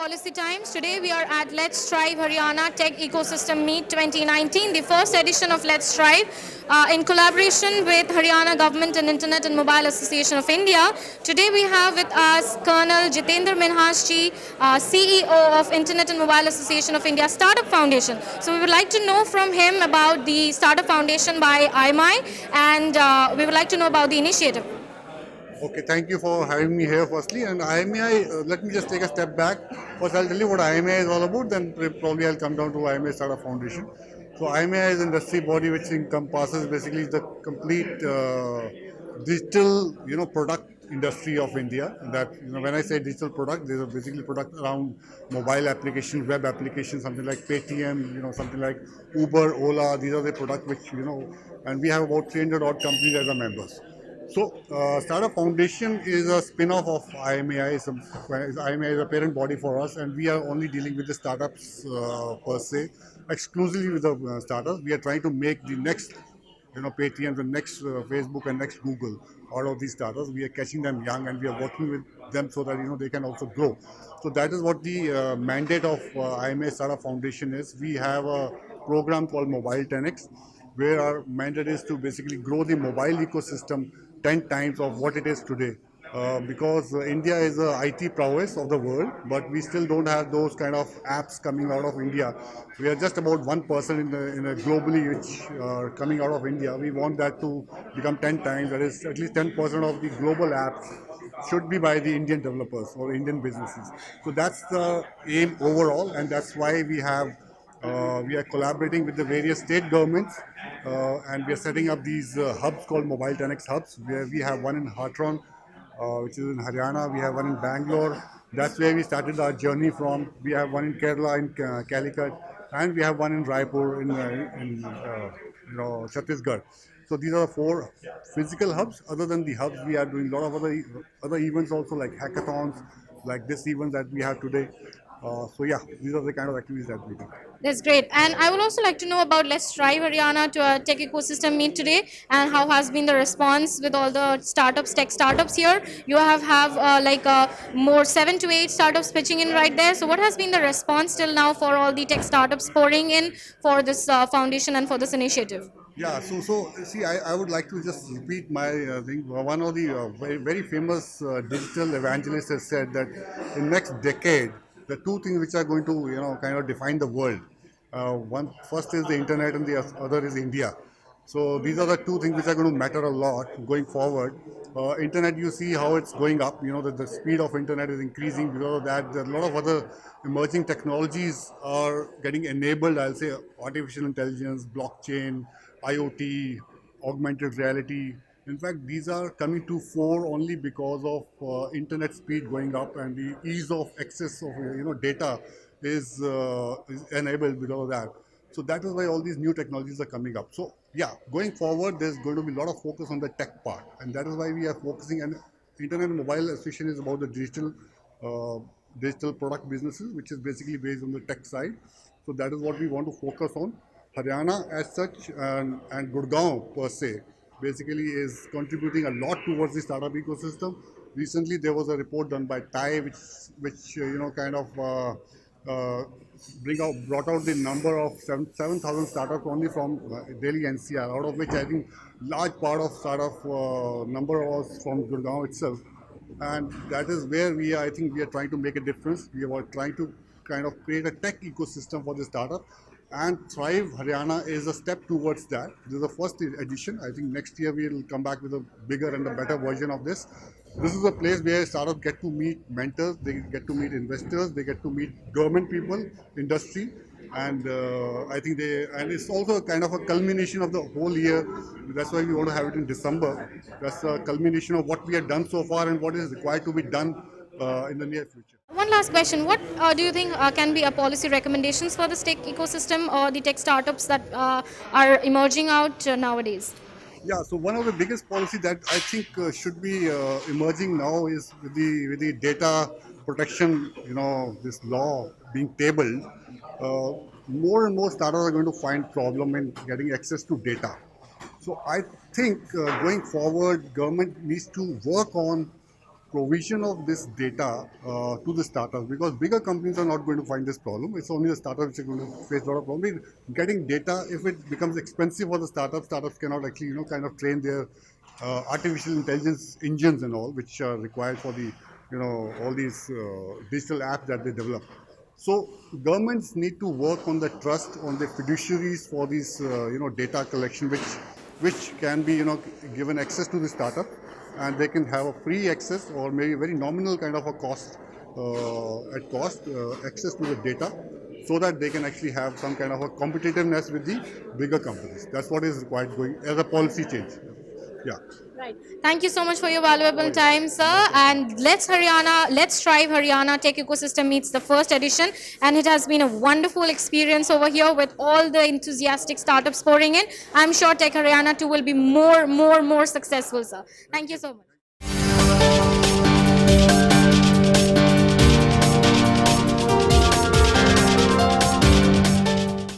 Policy Times. Today we are at Let's Thrive Haryana Tech Ecosystem Meet 2019, the first edition of Let's Thrive, in collaboration with Haryana Government and Internet and Mobile Association of India. Today we have with us Colonel Jitender S Minhas, CEO of Internet and Mobile Association of India Startup Foundation. So we would like to know from him about the Startup Foundation by IAMAI, and we would like to know about the initiative. Okay, thank you for having me here firstly. And IAMAI, let me just take a step back. First, I'll tell you what IAMAI is all about, then probably I'll come down to IAMAI Startup Foundation. So IAMAI is an industry body which encompasses basically the complete digital, product industry of India. That, when I say digital product, there's a basically product around mobile applications, web applications, something like Paytm, something like Uber, Ola. These are the products which, and we have about 300 odd companies as our members. So, Startup Foundation is a spin-off of IAMAI. IAMAI is a parent body for us, and we are only dealing with the startups per se, exclusively with the startups. We are trying to make the next, Paytm, the next Facebook, and next Google out of these startups. We are catching them young, and we are working with them so that they can also grow. So that is what the mandate of IAMAI Startup Foundation is. We have a program called Mobile 10x, where our mandate is to basically grow the mobile ecosystem 10 times of what it is today. Because India is the IT prowess of the world, but we still don't have those kind of apps coming out of India. We are just about 1% in a globally which are coming out of India. We want that to become 10 times. That is, at least 10% of the global apps should be by the Indian developers or Indian businesses. So that's the aim overall, and that's why we are collaborating with the various state governments, and we are setting up these hubs called Mobile 10x hubs, where we have one in Hatron, which is in Haryana. We have one in Bangalore. That's where we started our journey from. We have one in Kerala, in Calicut, and we have one in Raipur, in Chhattisgarh. So these are the four physical hubs. Other than the hubs, we are doing a lot of other events also, like hackathons, like this event that we have today. So yeah, these are the kind of activities that we do. That's great. And I would also like to know about Let's Thrive Haryana to a tech ecosystem meet today, and how has been the response with all the startups, tech startups here. You have more 7 to 8 startups pitching in right there. So what has been the response till now for all the tech startups pouring in for this foundation and for this initiative? Yeah, so see, I would like to just repeat my thing. One of the very famous digital evangelists has said that in next decade, the two things which are going to kind of define the world. One first is the internet, and the other is India. So these are the two things which are going to matter a lot going forward. Internet, you see how it's going up. The speed of internet is increasing. Because of that, there are a lot of other emerging technologies are getting enabled. I'll say artificial intelligence, blockchain, IoT, augmented reality. In fact, these are coming to fore only because of internet speed going up, and the ease of access of data is enabled because of that. So that is why all these new technologies are coming up. So yeah, going forward, there's going to be a lot of focus on the tech part, and that is why we are focusing. And Internet and Mobile Association is about the digital product businesses, which is basically based on the tech side. So that is what we want to focus on. Haryana as such, and Gurgaon per se, basically is contributing a lot towards the startup ecosystem. Recently, there was a report done by TIE, which kind of brought out the number of 7,000 startups only from Delhi NCR, out of which I think large part of startup number was from Gurgaon itself. And that is where I think we are trying to make a difference. We are trying to kind of create a tech ecosystem for the startup. And Thrive Haryana is a step towards that. This is the first edition. I think next year we will come back with a bigger and a better version of this. This is a place where startups get to meet mentors, they get to meet investors, they get to meet government people, industry, and I think and it's also a kind of a culmination of the whole year. That's why we want to have it in December. That's a culmination of what we have done so far and what is required to be done in the near future. One last question. What do you think can be a policy recommendations for the tech ecosystem or the tech startups that are emerging out nowadays? Yeah, so one of the biggest policy that I think should be emerging now is with the data protection, this law being tabled. More and more startups are going to find problem in getting access to data. So I think going forward, government needs to work on provision of this data to the startups, because bigger companies are not going to find this problem. It's only the startups which are going to face a lot of problem. Getting data, if it becomes expensive for the startups cannot actually kind of train their artificial intelligence engines and all, which are required for the all these digital apps that they develop. So governments need to work on the trust on the fiduciaries for these data collection, which can be given access to the startup, and they can have a free access or maybe very nominal kind of a cost access to the data, so that they can actually have some kind of a competitiveness with the bigger companies. That's what is required going as a policy change. Yeah. Right. Thank you so much for your valuable time, sir. And Let's Thrive Haryana Tech Ecosystem meets the first edition, and it has been a wonderful experience over here with all the enthusiastic startups pouring in. I'm sure Tech Haryana too will be more successful, sir. Thank you so much.